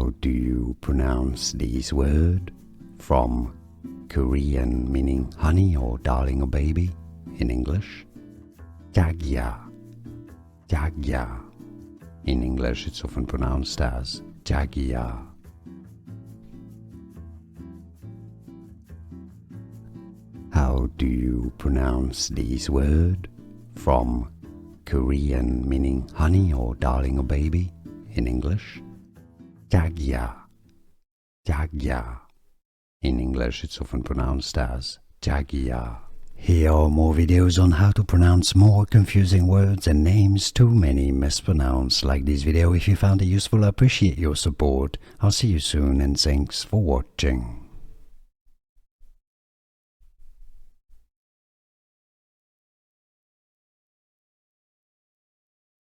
How do you pronounce this word? From Korean meaning honey or darling or baby in English. Jagiya, Jagiya. In English it's often pronounced as Jagiya. How do you pronounce this word? From Korean meaning honey or darling or baby in English. Jagiya, Jagiya. In English it's often pronounced as Jagiya. Here are more videos on how to pronounce more confusing words and names too many mispronounced. Like this video if you found it useful. I appreciate your support. I'll see you soon and thanks for watching.